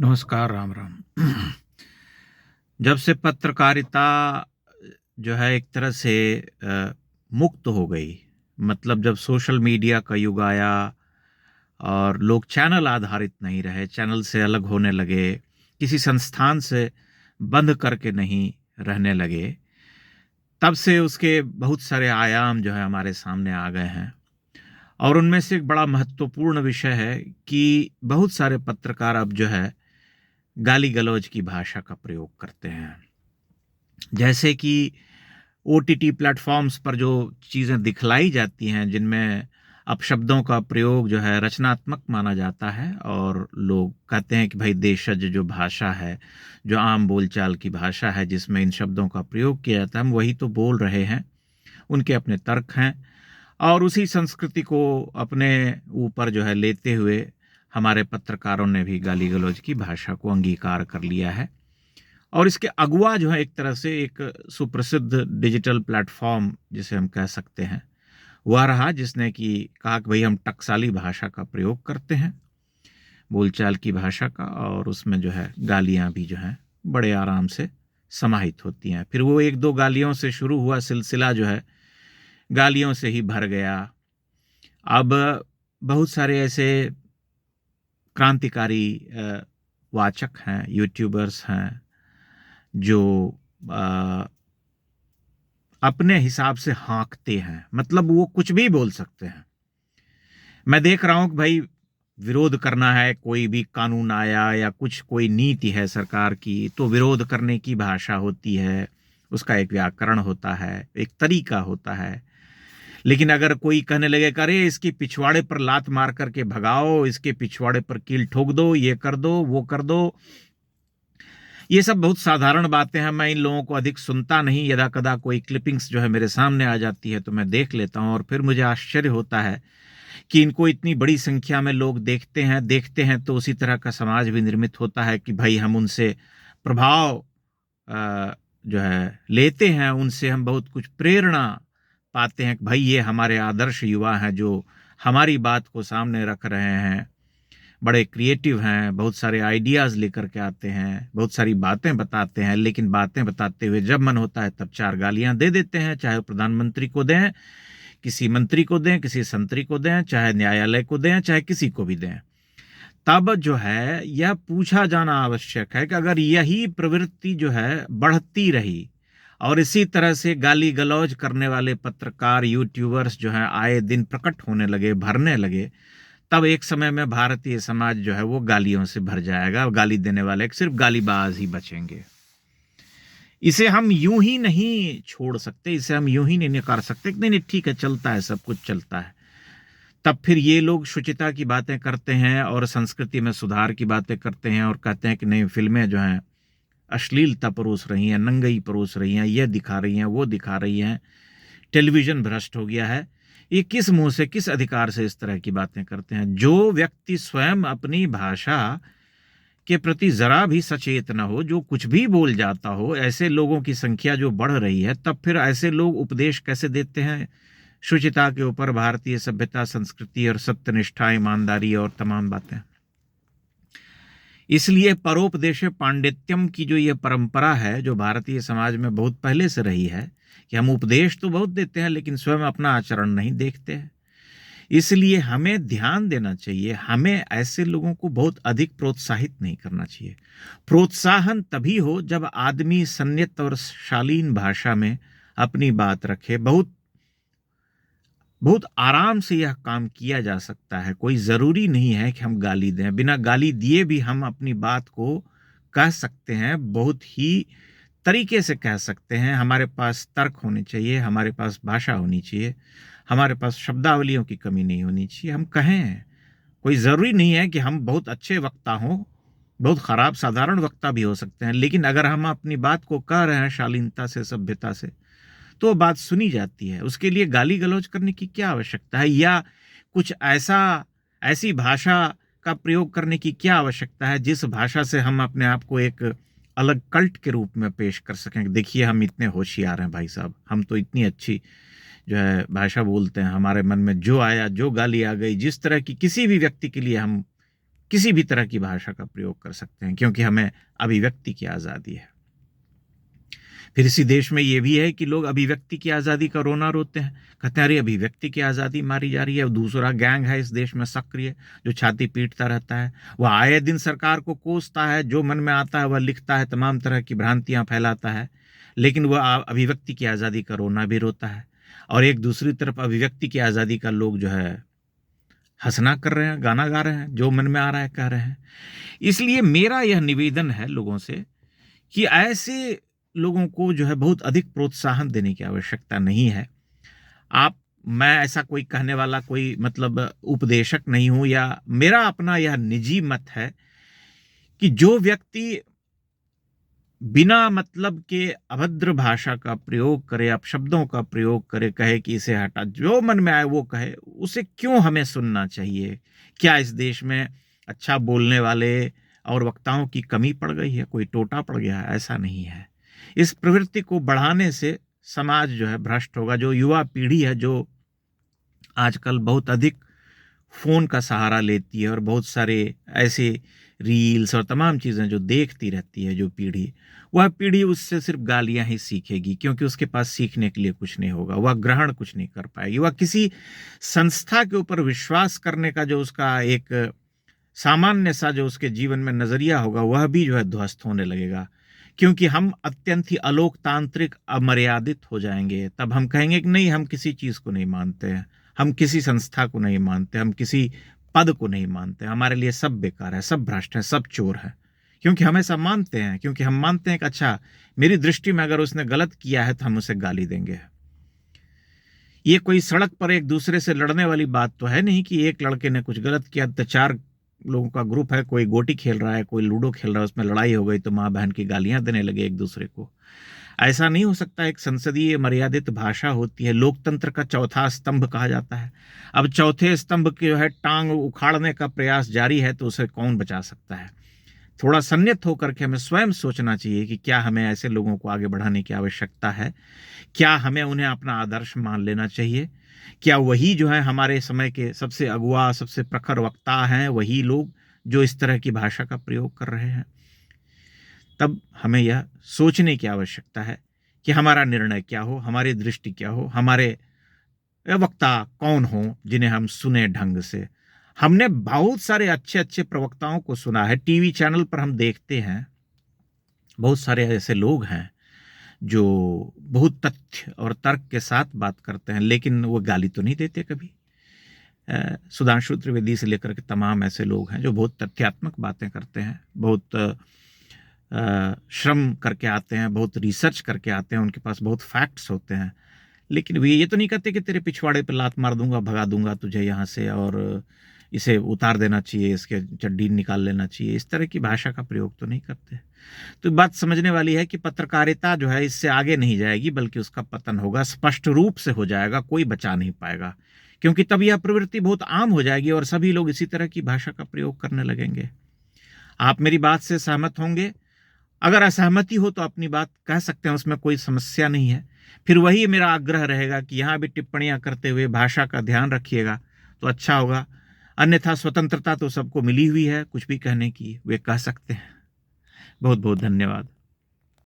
नमस्कार, राम राम। जब से पत्रकारिता जो है एक तरह से मुक्त हो गई, मतलब जब सोशल मीडिया का युग आया और लोग चैनल आधारित नहीं रहे, चैनल से अलग होने लगे, किसी संस्थान से बंध करके नहीं रहने लगे, तब से उसके बहुत सारे आयाम जो है हमारे सामने आ गए हैं। और उनमें से एक बड़ा महत्वपूर्ण विषय है कि बहुत सारे पत्रकार अब जो है गाली-गलौज की भाषा का प्रयोग करते हैं। जैसे कि ओटीटी प्लेटफ़ॉर्म्स पर जो चीज़ें दिखलाई जाती हैं, जिनमें अपशब्दों का प्रयोग जो है रचनात्मक माना जाता है और लोग कहते हैं कि भाई देशज जो भाषा है, जो आम बोलचाल की भाषा है, जिसमें इन शब्दों का प्रयोग किया जाता है, हम वही तो बोल रहे हैं। उनके अपने तर्क हैं और उसी संस्कृति को अपने ऊपर जो है लेते हुए हमारे पत्रकारों ने भी गाली-गलौज की भाषा को अंगीकार कर लिया है। और इसके अगुआ जो है एक तरह से एक सुप्रसिद्ध डिजिटल प्लेटफ़ॉर्म जिसे हम कह सकते हैं, वह रहा जिसने कि कहा कि भई हम टकसाली भाषा का प्रयोग करते हैं, बोलचाल की भाषा का, और उसमें जो है गालियाँ भी जो हैं बड़े आराम से समाहित होती हैं। फिर वो 1-2 गालियों से शुरू हुआ सिलसिला जो है गालियों से ही भर गया। अब बहुत सारे ऐसे क्रांतिकारी वाचक हैं, यूट्यूबर्स हैं, जो अ, अपने हिसाब से हाँकते हैं, मतलब वो कुछ भी बोल सकते हैं। मैं देख रहा हूँ कि भाई विरोध करना है, कोई भी कानून आया या कुछ कोई नीति है सरकार की, तो विरोध करने की भाषा होती है, उसका एक व्याकरण होता है, एक तरीका होता है। लेकिन अगर कोई कहने लगे कि अरे इसकी पिछवाड़े पर लात मार करके भगाओ, इसके पिछवाड़े पर कील ठोक दो, ये कर दो, वो कर दो, ये सब बहुत साधारण बातें हैं। मैं इन लोगों को अधिक सुनता नहीं, यदा-कदा कोई क्लिपिंग्स जो है मेरे सामने आ जाती है तो मैं देख लेता हूँ और फिर मुझे आश्चर्य होता है कि इनको इतनी बड़ी संख्या में लोग देखते हैं तो उसी तरह का समाज भी निर्मित होता है कि भाई हम उनसे प्रभाव जो है लेते हैं, उनसे हम बहुत कुछ प्रेरणा पाते हैं कि भाई ये हमारे आदर्श युवा हैं जो हमारी बात को सामने रख रहे हैं, बड़े क्रिएटिव हैं, बहुत सारे आइडियाज़ लेकर के आते हैं, बहुत सारी बातें बताते हैं, लेकिन बातें बताते हुए जब मन होता है तब 4 गालियाँ दे देते हैं, चाहे वो प्रधानमंत्री को दें, किसी मंत्री को दें, किसी संतरी को दें, चाहे न्यायालय को दें, चाहे किसी को भी दें। तब जो है यह पूछा जाना आवश्यक है कि अगर यही प्रवृत्ति जो है बढ़ती रही और इसी तरह से गाली-गलौज करने वाले पत्रकार, यूट्यूबर्स जो हैं आए दिन प्रकट होने लगे, भरने लगे, तब एक समय में भारतीय समाज जो है वो गालियों से भर जाएगा और गाली देने वाले सिर्फ गालीबाज ही बचेंगे। इसे हम यूं ही नहीं छोड़ सकते, इसे हम यूं ही नहीं नकार सकते कि नहीं नहीं ठीक है, चलता है, सब कुछ चलता है। तब फिर ये लोग शुचिता की बातें करते हैं और संस्कृति में सुधार की बातें करते हैं और कहते हैं कि नहीं फिल्में जो हैं अश्लीलता परोस रही हैं, नंगई परोस रही हैं, ये दिखा रही हैं, वो दिखा रही हैं, टेलीविजन भ्रष्ट हो गया है। ये किस मुंह से, किस अधिकार से इस तरह की बातें करते हैं? जो व्यक्ति स्वयं अपनी भाषा के प्रति जरा भी सचेत न हो, जो कुछ भी बोल जाता हो, ऐसे लोगों की संख्या जो बढ़ रही है, तब फिर ऐसे लोग उपदेश कैसे देते हैं शुचिता के ऊपर, भारतीय सभ्यता, संस्कृति और सत्यनिष्ठा, ईमानदारी और तमाम बातें। इसलिए परोपदेशे पांडित्यम की जो ये परंपरा है, जो भारतीय समाज में बहुत पहले से रही है कि हम उपदेश तो बहुत देते हैं लेकिन स्वयं अपना आचरण नहीं देखते हैं। इसलिए हमें ध्यान देना चाहिए, हमें ऐसे लोगों को बहुत अधिक प्रोत्साहित नहीं करना चाहिए। प्रोत्साहन तभी हो जब आदमी संयत और शालीन भाषा में अपनी बात रखे। बहुत बहुत आराम से यह काम किया जा सकता है। कोई ज़रूरी नहीं है कि हम गाली दें। बिना गाली दिए भी हम अपनी बात को कह सकते हैं, बहुत ही तरीके से कह सकते हैं। हमारे पास तर्क होने चाहिए, हमारे पास भाषा होनी चाहिए, हमारे पास शब्दावलियों की कमी नहीं होनी चाहिए। हम कहें, कोई ज़रूरी नहीं है कि हम बहुत अच्छे वक्ता हों, बहुत ख़राब साधारण वक्ता भी हो सकते हैं। लेकिन अगर हम अपनी बात को कह रहे हैं शालीनता से, सभ्यता से, तो वो बात सुनी जाती है। उसके लिए गाली-गलौज करने की क्या आवश्यकता है, या कुछ ऐसी भाषा का प्रयोग करने की क्या आवश्यकता है जिस भाषा से हम अपने आप को एक अलग कल्ट के रूप में पेश कर सकें। देखिए हम इतने होशियार हैं भाई साहब, हम तो इतनी अच्छी जो है भाषा बोलते हैं, हमारे मन में जो आया, जो गाली आ गई, जिस तरह की किसी भी व्यक्ति के लिए हम किसी भी तरह की भाषा का प्रयोग कर सकते हैं, क्योंकि हमें अभिव्यक्ति की आज़ादी है। फिर इसी देश में ये भी है कि लोग अभिव्यक्ति की आज़ादी का रोना रोते हैं, कहते हैं अरे अभिव्यक्ति की आज़ादी मारी जा रही है। दूसरा गैंग है इस देश में सक्रिय, जो छाती पीटता रहता है, वह आए दिन सरकार को कोसता है, जो मन में आता है वह लिखता है, तमाम तरह की भ्रांतियां फैलाता है, लेकिन वह अभिव्यक्ति की आज़ादी का रोना भी रोता है। और एक दूसरी तरफ अभिव्यक्ति की आज़ादी का लोग जो है हंसना कर रहे हैं, गाना गा रहे हैं, जो मन में आ रहा है कह रहे हैं। इसलिए मेरा यह निवेदन है लोगों से कि ऐसे लोगों को जो है बहुत अधिक प्रोत्साहन देने की आवश्यकता नहीं है। मैं ऐसा कोई कहने वाला कोई मतलब उपदेशक नहीं हूं, या मेरा अपना यह निजी मत है कि जो व्यक्ति बिना मतलब के अभद्र भाषा का प्रयोग करे, अपशब्दों का प्रयोग करे, कहे कि इसे हटा, जो मन में आए वो कहे, उसे क्यों हमें सुनना चाहिए? क्या इस देश में अच्छा बोलने वाले और वक्ताओं की कमी पड़ गई है? कोई टोटा पड़ गया है? ऐसा नहीं है। इस प्रवृत्ति को बढ़ाने से समाज जो है भ्रष्ट होगा। जो युवा पीढ़ी है, जो आजकल बहुत अधिक फोन का सहारा लेती है और बहुत सारे ऐसे रील्स और तमाम चीजें जो देखती रहती है, जो पीढ़ी, वह पीढ़ी उससे सिर्फ गालियां ही सीखेगी, क्योंकि उसके पास सीखने के लिए कुछ नहीं होगा, वह ग्रहण कुछ नहीं कर पाएगी। वह किसी संस्था के ऊपर विश्वास करने का जो उसका एक सामान्य सा जो उसके जीवन में नजरिया होगा, वह भी जो है ध्वस्त होने लगेगा, क्योंकि हम अत्यंत ही अलोकतांत्रिक, अमर्यादित हो जाएंगे। तब हम कहेंगे कि नहीं, हम किसी चीज को नहीं मानते हैं, हम किसी संस्था को नहीं मानते, हम किसी पद को नहीं मानते, हमारे लिए सब बेकार है, सब भ्रष्ट है, सब चोर है। क्योंकि हम ऐसा मानते हैं, क्योंकि हम मानते हैं कि अच्छा, मेरी दृष्टि में अगर उसने गलत किया है तो हम उसे गाली देंगे। ये कोई सड़क पर एक दूसरे से लड़ने वाली बात तो है नहीं कि एक लड़के ने कुछ गलत किया तो 4 लोगों का ग्रुप है, कोई गोटी खेल रहा है, कोई लूडो खेल रहा है, उसमें लड़ाई हो गई तो माँ बहन की गालियां देने लगे एक दूसरे को। ऐसा नहीं हो सकता। एक संसदीय मर्यादित भाषा होती है, लोकतंत्र का चौथा स्तंभ कहा जाता है। अब चौथे स्तंभ की जो है टांग उखाड़ने का प्रयास जारी है, तो उसे कौन बचा सकता है? थोड़ा संयत होकर के हमें स्वयं सोचना चाहिए कि क्या हमें ऐसे लोगों को आगे बढ़ाने की आवश्यकता है? क्या हमें उन्हें अपना आदर्श मान लेना चाहिए? क्या वही जो है हमारे समय के सबसे अगुआ, सबसे प्रखर वक्ता हैं, वही लोग जो इस तरह की भाषा का प्रयोग कर रहे हैं? तब हमें यह सोचने की आवश्यकता है कि हमारा निर्णय क्या हो, हमारी दृष्टि क्या हो, हमारे वक्ता कौन हो जिन्हें हम सुने ढंग से। हमने बहुत सारे अच्छे अच्छे प्रवक्ताओं को सुना है, टीवी चैनल पर हम देखते हैं, बहुत सारे ऐसे लोग हैं जो बहुत तथ्य और तर्क के साथ बात करते हैं, लेकिन वो गाली तो नहीं देते कभी। सुधांशु त्रिवेदी से लेकर के तमाम ऐसे लोग हैं जो बहुत तथ्यात्मक बातें करते हैं, बहुत श्रम करके आते हैं, बहुत रिसर्च करके आते हैं, उनके पास बहुत फैक्ट्स होते हैं, लेकिन वे ये तो नहीं कहते कि तेरे पिछवाड़े पे लात मार दूंगा, भगा दूंगा तुझे यहाँ से, और इसे उतार देना चाहिए, इसके चड्डी निकाल लेना चाहिए। इस तरह की भाषा का प्रयोग तो नहीं करते। तो बात समझने वाली है कि पत्रकारिता जो है इससे आगे नहीं जाएगी, बल्कि उसका पतन होगा, स्पष्ट रूप से हो जाएगा, कोई बचा नहीं पाएगा, क्योंकि तब यह प्रवृत्ति बहुत आम हो जाएगी और सभी लोग इसी तरह की भाषा का प्रयोग करने लगेंगे। आप मेरी बात से सहमत होंगे? अगर असहमति हो तो अपनी बात कह सकते हैं, उसमें कोई समस्या नहीं है। फिर वही मेरा आग्रह रहेगा कि यहाँ भी टिप्पणियां करते हुए भाषा का ध्यान रखिएगा तो अच्छा होगा। अन्यथा स्वतंत्रता तो सबको मिली हुई है, कुछ भी कहने की वे कह सकते हैं। बहुत बहुत धन्यवाद।